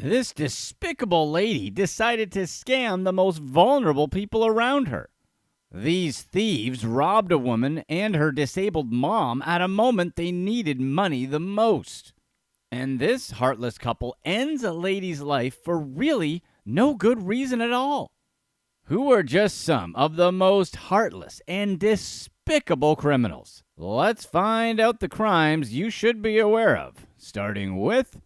This despicable lady decided to scam the most vulnerable people around her. These thieves robbed a woman and her disabled mom at a moment they needed money the most. And this heartless couple ends a lady's life for really no good reason at all. Who are just some of the most heartless and despicable criminals? Let's find out the crimes you should be aware of, starting with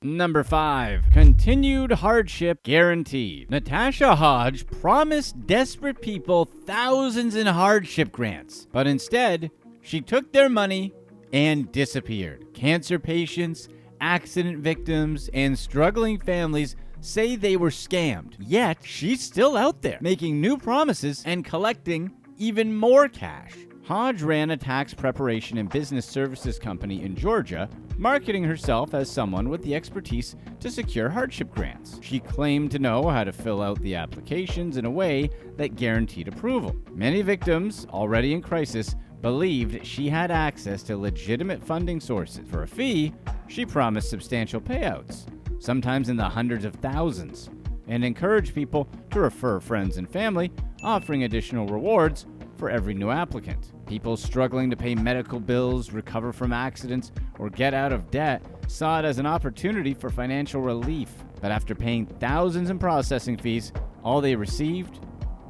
Number 5. Continued hardship guaranteed. Natasha Hodge promised desperate people thousands in hardship grants, but instead, she took their money and disappeared. Cancer patients, accident victims, and struggling families say they were scammed. Yet, she's still out there, making new promises and collecting even more cash. Hodge ran a tax preparation and business services company in Georgia, marketing herself as someone with the expertise to secure hardship grants. She claimed to know how to fill out the applications in a way that guaranteed approval. Many victims, already in crisis, believed she had access to legitimate funding sources. For a fee, she promised substantial payouts, sometimes in the hundreds of thousands, and encouraged people to refer friends and family, offering additional rewards for every new applicant. People struggling to pay medical bills, recover from accidents, or get out of debt saw it as an opportunity for financial relief. But after paying thousands in processing fees, all they received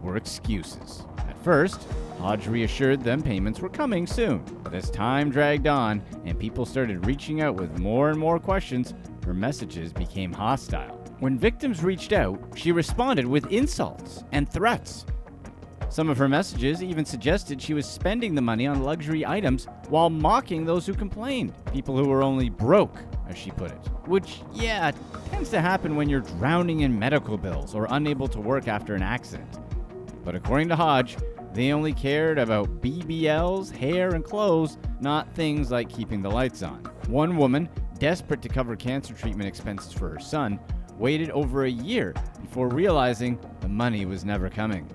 were excuses. At first, Hodge reassured them payments were coming soon. But as time dragged on and people started reaching out with more and more questions, her messages became hostile. When victims reached out, she responded with insults and threats. Some of her messages even suggested she was spending the money on luxury items while mocking those who complained. People who were only broke, as she put it. Which, yeah, tends to happen when you're drowning in medical bills or unable to work after an accident. But according to Hodge, they only cared about BBLs, hair, and clothes, not things like keeping the lights on. One woman, desperate to cover cancer treatment expenses for her son, waited over a year before realizing the money was never coming.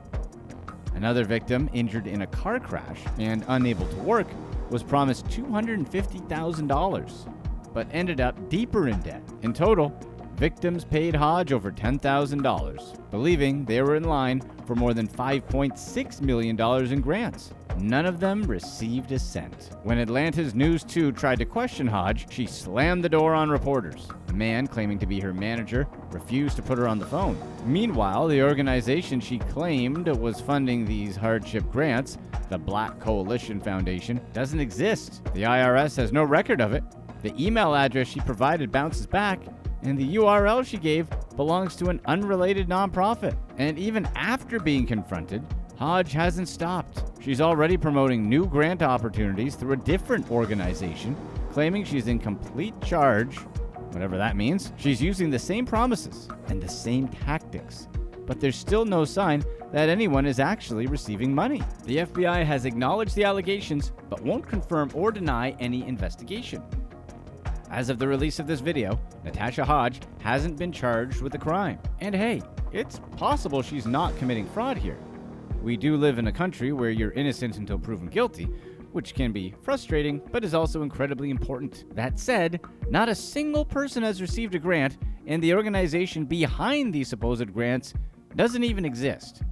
Another victim, injured in a car crash and unable to work, was promised $250,000, but ended up deeper in debt. In total, victims paid Hodge over $10,000, believing they were in line for more than $5.6 million in grants. None of them received a cent. When Atlanta's News 2 tried to question Hodge, she slammed the door on reporters. A man claiming to be her manager refused to put her on the phone. Meanwhile, the organization she claimed was funding these hardship grants, the Black Coalition Foundation, doesn't exist. The IRS has no record of it. The email address she provided bounces back, and the URL she gave belongs to an unrelated nonprofit. And even after being confronted, Hodge hasn't stopped. She's already promoting new grant opportunities through a different organization, claiming she's in complete charge, whatever that means. She's using the same promises and the same tactics, but there's still no sign that anyone is actually receiving money. The FBI has acknowledged the allegations, but won't confirm or deny any investigation. As of the release of this video, Natasha Hodge hasn't been charged with a crime. And hey, it's possible she's not committing fraud here. We do live in a country where you're innocent until proven guilty, which can be frustrating, but is also incredibly important. That said, not a single person has received a grant, and the organization behind these supposed grants doesn't even exist.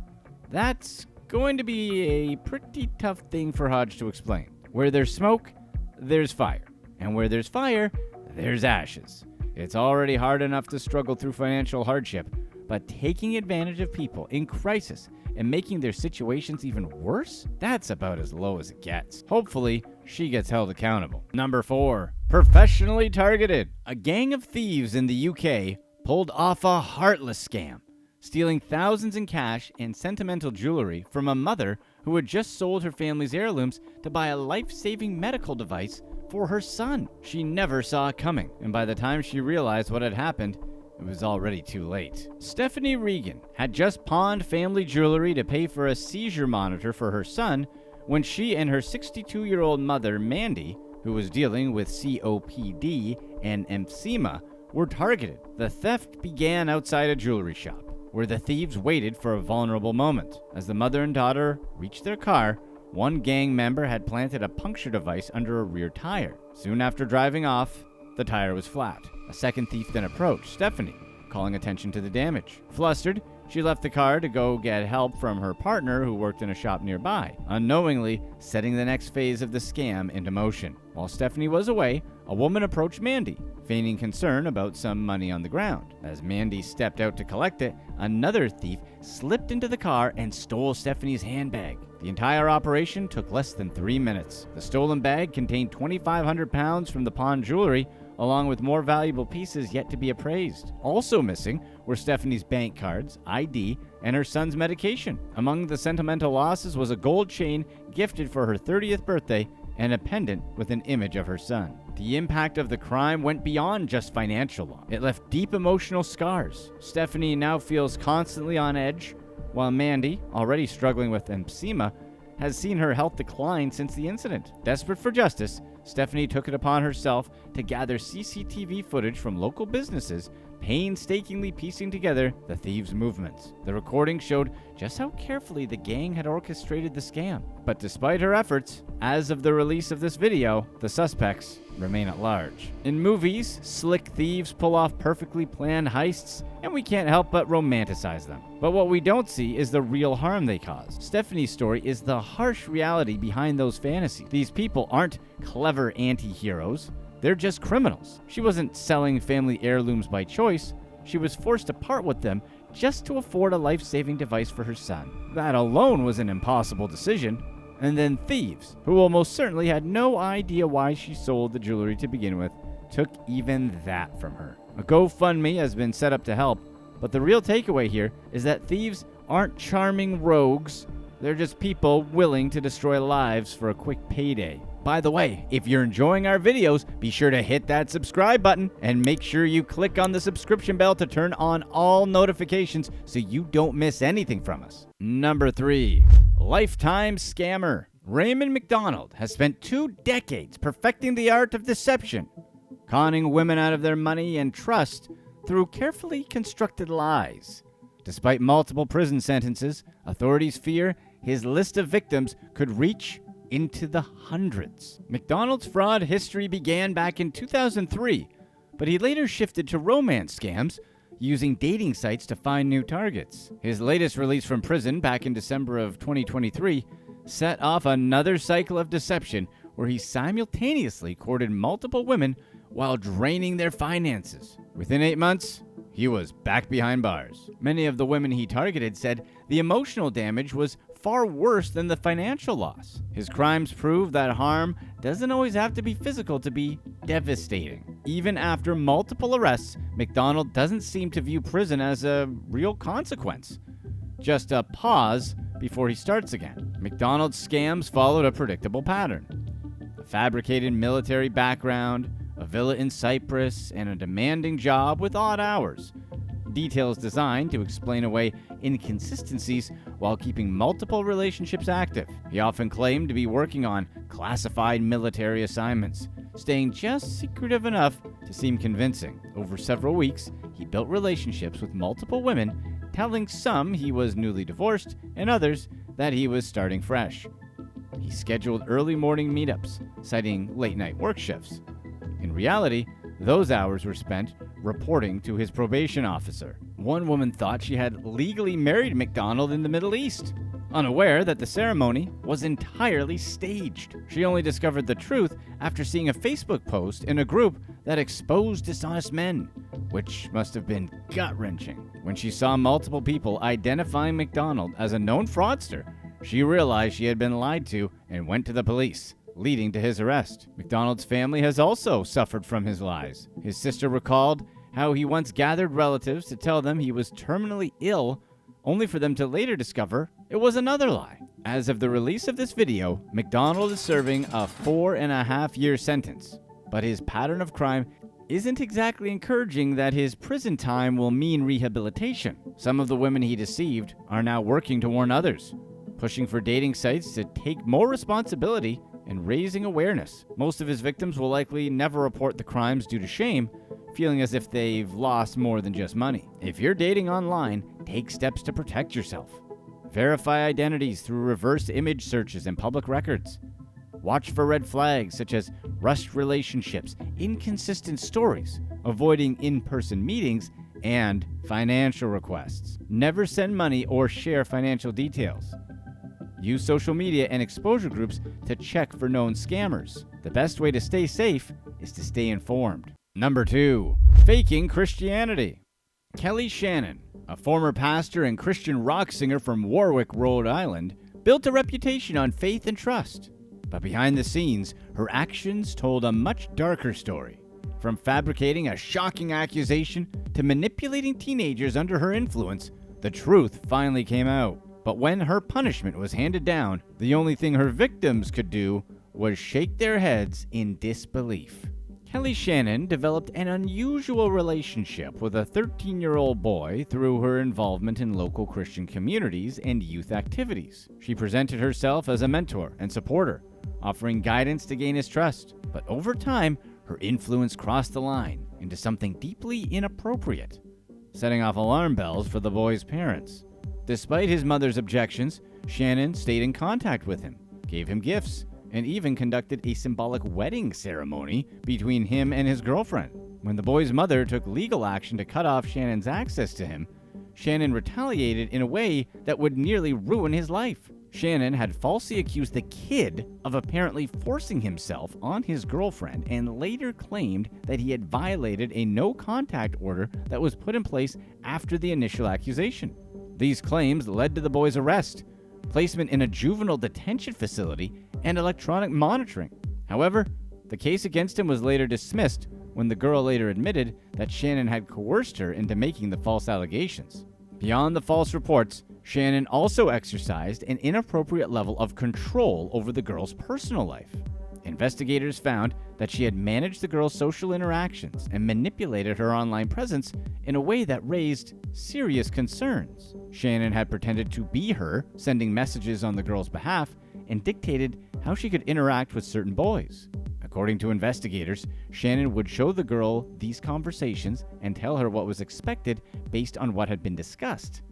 That's going to be a pretty tough thing for Hodge to explain. Where there's smoke, there's fire. And where there's fire, there's ashes. It's already hard enough to struggle through financial hardship, but taking advantage of people in crisis and making their situations even worse? That's about as low as it gets. Hopefully, she gets held accountable. Number 4. Professionally targeted. A gang of thieves in the UK pulled off a heartless scam, stealing thousands in cash and sentimental jewelry from a mother who had just sold her family's heirlooms to buy a life-saving medical device for her son. She never saw it coming, and by the time she realized what had happened, it was already too late. Stephanie Regan had just pawned family jewelry to pay for a seizure monitor for her son when she and her 62-year-old mother, Mandy, who was dealing with COPD and emphysema, were targeted. The theft began outside a jewelry shop, where the thieves waited for a vulnerable moment. As the mother and daughter reached their car, one gang member had planted a puncture device under a rear tire. Soon after driving off, the tire was flat. A second thief then approached Stephanie, calling attention to the damage. Flustered, she left the car to go get help from her partner who worked in a shop nearby, unknowingly setting the next phase of the scam into motion. While Stephanie was away, a woman approached Mandy, feigning concern about some money on the ground. As Mandy stepped out to collect it, another thief slipped into the car and stole Stephanie's handbag. The entire operation took less than 3 minutes. The stolen bag contained 2,500 pounds from the pawned jewelry, along with more valuable pieces yet to be appraised. Also missing were Stephanie's bank cards, ID, and her son's medication. Among the sentimental losses was a gold chain gifted for her 30th birthday and a pendant with an image of her son. The impact of the crime went beyond just financial loss. It left deep emotional scars. Stephanie now feels constantly on edge, while Mandy, already struggling with emphysema, has seen her health decline since the incident. Desperate for justice, Stephanie took it upon herself to gather CCTV footage from local businesses, painstakingly piecing together the thieves' movements. The recording showed just how carefully the gang had orchestrated the scam. But despite her efforts, as of the release of this video, the suspects remain at large. In movies, slick thieves pull off perfectly planned heists, and we can't help but romanticize them. But what we don't see is the real harm they cause. Stephanie's story is the harsh reality behind those fantasies. These people aren't clever anti-heroes. They're just criminals. She wasn't selling family heirlooms by choice. She was forced to part with them just to afford a life-saving device for her son. That alone was an impossible decision. And then thieves, who almost certainly had no idea why she sold the jewelry to begin with, took even that from her. A GoFundMe has been set up to help, but the real takeaway here is that thieves aren't charming rogues. They're just people willing to destroy lives for a quick payday. By the way, if you're enjoying our videos, be sure to hit that subscribe button and make sure you click on the subscription bell to turn on all notifications so you don't miss anything from us. Number 3. Lifetime scammer. Raymond McDonald has spent 2 decades perfecting the art of deception, conning women out of their money and trust through carefully constructed lies. Despite multiple prison sentences, authorities fear his list of victims could reach into the hundreds. McDonald's fraud history began back in 2003, but he later shifted to romance scams, using dating sites to find new targets. His latest release from prison back in December of 2023 set off another cycle of deception where he simultaneously courted multiple women while draining their finances. Within 8 months, he was back behind bars. Many of the women he targeted said the emotional damage was far worse than the financial loss. His crimes prove that harm doesn't always have to be physical to be devastating. Even after multiple arrests, McDonald doesn't seem to view prison as a real consequence, just a pause before he starts again. McDonald's scams followed a predictable pattern: a fabricated military background, a villa in Cyprus, and a demanding job with odd hours. Details designed to explain away inconsistencies while keeping multiple relationships active. He often claimed to be working on classified military assignments, staying just secretive enough to seem convincing. Over several weeks, he built relationships with multiple women, telling some he was newly divorced and others that he was starting fresh. He scheduled early morning meetups, citing late-night work shifts. In reality, those hours were spent reporting to his probation officer. One woman thought she had legally married McDonald in the Middle East, unaware that the ceremony was entirely staged. She only discovered the truth after seeing a Facebook post in a group that exposed dishonest men, which must have been gut-wrenching. When she saw multiple people identifying McDonald as a known fraudster, she realized she had been lied to and went to the police, leading to his arrest. McDonald's family has also suffered from his lies. His sister recalled how he once gathered relatives to tell them he was terminally ill, only for them to later discover it was another lie. As of the release of this video, McDonald is serving a 4.5-year sentence, but his pattern of crime isn't exactly encouraging that his prison time will mean rehabilitation. Some of the women he deceived are now working to warn others, pushing for dating sites to take more responsibility and raising awareness. Most of his victims will likely never report the crimes due to shame, feeling as if they've lost more than just money. If you're dating online, take steps to protect yourself. Verify identities through reverse image searches and public records. Watch for red flags such as rushed relationships, inconsistent stories, avoiding in-person meetings, and financial requests. Never send money or share financial details. Use social media and exposure groups to check for known scammers. The best way to stay safe is to stay informed. Number 2. Faking Christianity. Kelly Shannon, a former pastor and Christian rock singer from Warwick, Rhode Island, built a reputation on faith and trust. But behind the scenes, her actions told a much darker story. From fabricating a shocking accusation to manipulating teenagers under her influence, the truth finally came out. But when her punishment was handed down, the only thing her victims could do was shake their heads in disbelief. Kelly Shannon developed an unusual relationship with a 13-year-old boy through her involvement in local Christian communities and youth activities. She presented herself as a mentor and supporter, offering guidance to gain his trust. But over time, her influence crossed the line into something deeply inappropriate, setting off alarm bells for the boy's parents. Despite his mother's objections, Shannon stayed in contact with him, gave him gifts, and even conducted a symbolic wedding ceremony between him and his girlfriend. When the boy's mother took legal action to cut off Shannon's access to him, Shannon retaliated in a way that would nearly ruin his life. Shannon had falsely accused the kid of apparently forcing himself on his girlfriend and later claimed that he had violated a no-contact order that was put in place after the initial accusation. These claims led to the boy's arrest, placement in a juvenile detention facility, and electronic monitoring. However, the case against him was later dismissed when the girl later admitted that Shannon had coerced her into making the false allegations. Beyond the false reports, Shannon also exercised an inappropriate level of control over the girl's personal life. Investigators found that she had managed the girl's social interactions and manipulated her online presence in a way that raised serious concerns. Shannon had pretended to be her, sending messages on the girl's behalf, and dictated how she could interact with certain boys. According to investigators, Shannon would show the girl these conversations and tell her what was expected based on what had been discussed,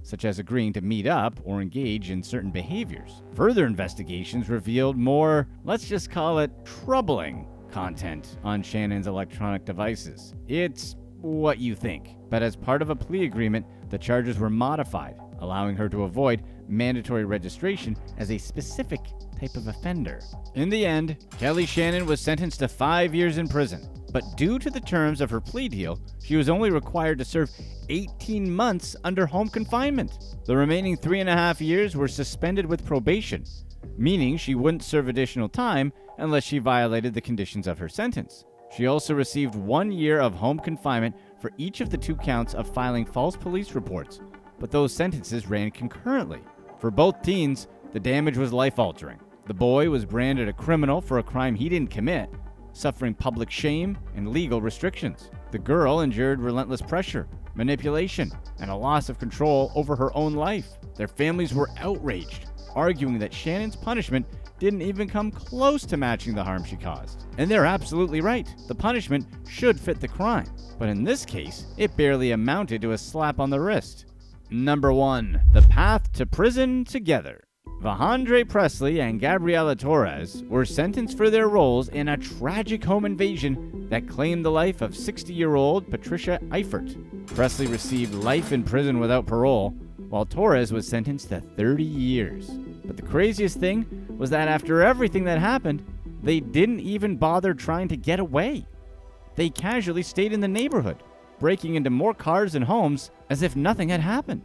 such as agreeing to meet up or engage in certain behaviors. Further investigations revealed more, let's just call it troubling, content on Shannon's electronic devices. It's what you think. But as part of a plea agreement, the charges were modified, allowing her to avoid mandatory registration as a specific type of offender. In the end, Kelly Shannon was sentenced to 5 years in prison, but due to the terms of her plea deal, she was only required to serve 18 months under home confinement. The remaining 3.5 years were suspended with probation, meaning she wouldn't serve additional time unless she violated the conditions of her sentence. She also received 1 year of home confinement for each of the 2 counts of filing false police reports, but those sentences ran concurrently. For both teens, the damage was life-altering. The boy was branded a criminal for a crime he didn't commit, suffering public shame and legal restrictions. The girl endured relentless pressure, manipulation, and a loss of control over her own life. Their families were outraged, arguing that Shannon's punishment didn't even come close to matching the harm she caused. And they're absolutely right. The punishment should fit the crime. But in this case, it barely amounted to a slap on the wrist. Number 1. The path to prison together. Vahandre Presley and Gabriela Torres were sentenced for their roles in a tragic home invasion that claimed the life of 60-year-old Patricia Eifert. Presley received life in prison without parole, while Torres was sentenced to 30 years. But the craziest thing was that after everything that happened, they didn't even bother trying to get away. They casually stayed in the neighborhood, breaking into more cars and homes as if nothing had happened.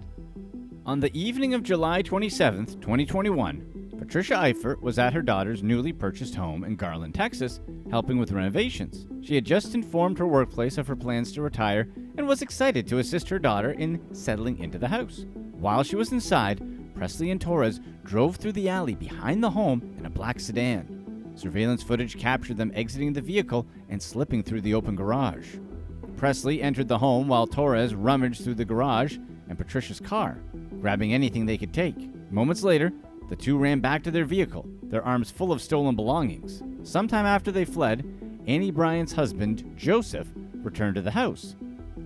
On the evening of July 27, 2021, Patricia Eifert was at her daughter's newly purchased home in Garland, Texas, helping with renovations. She had just informed her workplace of her plans to retire and was excited to assist her daughter in settling into the house. While she was inside, Presley and Torres drove through the alley behind the home in a black sedan. Surveillance footage captured them exiting the vehicle and slipping through the open garage. Presley entered the home while Torres rummaged through the garage and Patricia's car, grabbing anything they could take. Moments later, the two ran back to their vehicle, their arms full of stolen belongings. Sometime after they fled, Annie Bryant's husband, Joseph, returned to the house,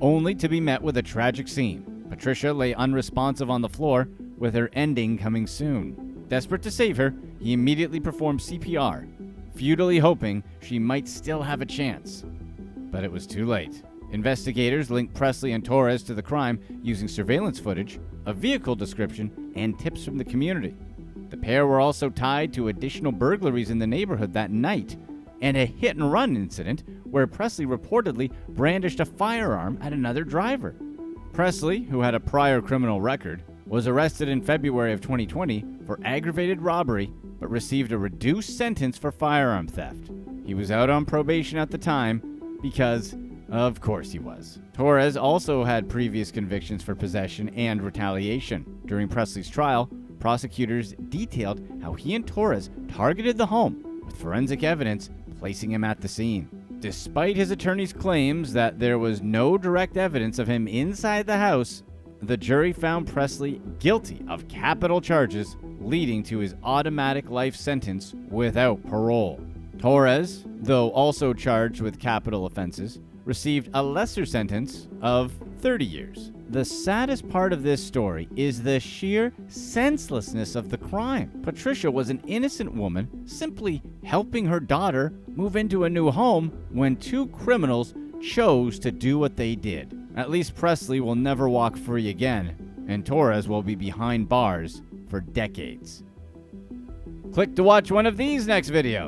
only to be met with a tragic scene. Patricia lay unresponsive on the floor, with her ending coming soon. Desperate to save her, he immediately performed CPR, futilely hoping she might still have a chance. But it was too late. Investigators linked Presley and Torres to the crime using surveillance footage, a vehicle description, and tips from the community. The pair were also tied to additional burglaries in the neighborhood that night and a hit-and-run incident where Presley reportedly brandished a firearm at another driver. Presley, who had a prior criminal record, was arrested in February of 2020 for aggravated robbery but received a reduced sentence for firearm theft. He was out on probation at the time because, of course he was. Torres also had previous convictions for possession and retaliation. During Presley's trial, prosecutors detailed how he and Torres targeted the home with forensic evidence placing him at the scene. Despite his attorney's claims that there was no direct evidence of him inside the house, the jury found Presley guilty of capital charges, leading to his automatic life sentence without parole. Torres, though also charged with capital offenses, received a lesser sentence of 30 years. The saddest part of this story is the sheer senselessness of the crime. Patricia was an innocent woman simply helping her daughter move into a new home when two criminals chose to do what they did. At least Presley will never walk free again, and Torres will be behind bars for decades. Click to watch one of these next videos.